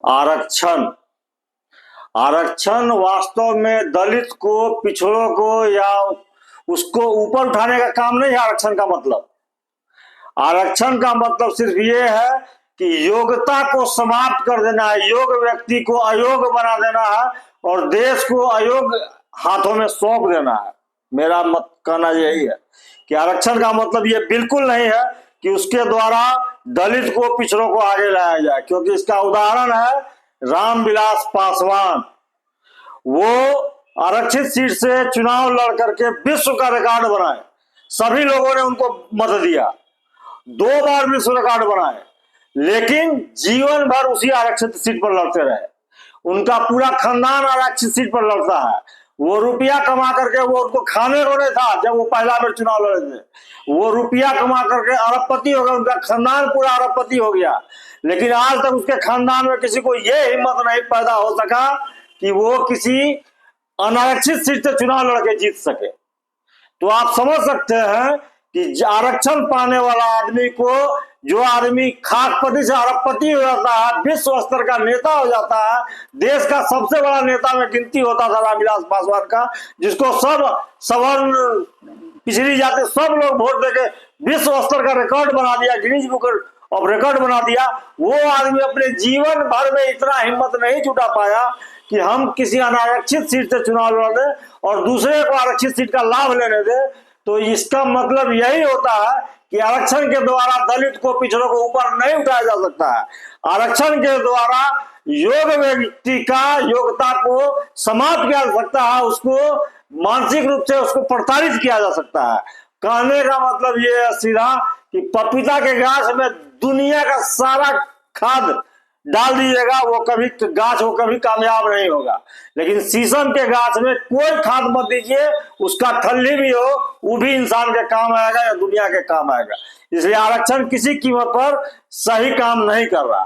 आरक्षण आरक्षण वास्तव में दलित को, पिछड़ों को या उसको ऊपर उठाने का काम नहीं है। आरक्षण का मतलब सिर्फ ये है कि योग्यता को समाप्त कर देना है, योग्य व्यक्ति को अयोग्य बना देना है और देश को अयोग्य हाथों में सौंप देना है। मेरा मत कहना यही है कि आरक्षण का मतलब ये बिल्कुल नहीं है कि उसके द्वारा दलित को, पिछड़ों को आगे लाया जाए, क्योंकि इसका उदाहरण है रामविलास पासवान। वो आरक्षित सीट से चुनाव लड़ करके विश्व का रिकॉर्ड बनाए, सभी लोगों ने उनको मत दिया, 2 बार विश्व रिकॉर्ड बनाए, लेकिन जीवन भर उसी आरक्षित सीट पर लड़ते रहे। उनका पूरा खानदान आरक्षित सीट पर लड़ता है। वो रुपया कमा करके, वो उनको खाने को नहीं था जब वो पहला बार चुनाव लड़े थे, वो रुपया कमा करके अरबपति हो गया, उनका खानदान पूरा अरबपति हो गया, लेकिन आज तक उसके खानदान में किसी को ये हिम्मत नहीं पैदा हो सका कि वो किसी अनारक्षित सीट से चुनाव लड़के जीत सके। तो आप समझ सकते हैं कि आरक्षण पाने वाला आदमी को, जो आदमी खाकपति से अरबपति हो जाता है, विश्व स्तर का नेता हो जाता है, देश का सबसे बड़ा नेता में गिनती होता था रामविलास पासवान का, जिसको सब सवर्ण, पिछड़ी जाति सब लोग वोट देके विश्व स्तर का रिकॉर्ड बना दिया, गिनीज बुक ऑफ रिकॉर्ड बना दिया। वो आदमी अपने जीवन भर में इतना हिम्मत नहीं जुटा पाया कि हम किसी अनारक्षित सीट से चुनाव लड़े और दूसरे को आरक्षित सीट का लाभ लेने दे। तो इसका मतलब यही होता है कि आरक्षण के द्वारा दलित को, पिछड़ों को ऊपर नहीं उठाया जा सकता है। आरक्षण के द्वारा योग्य व्यक्ति का योग्यता को समाप्त किया जा सकता है, उसको मानसिक रूप से उसको प्रताड़ित किया जा सकता है। कहने का मतलब ये है सीधा कि पपीता के गाछ में दुनिया का सारा खाद डाल दीजिएगा, वो कभी कामयाब नहीं होगा, लेकिन शीशम के गाछ में कोई खाद मत दीजिए, उसका खल्ली भी हो, वो भी इंसान के काम आएगा या दुनिया के काम आएगा। इसलिए आरक्षण किसी कीमत पर सही काम नहीं कर रहा।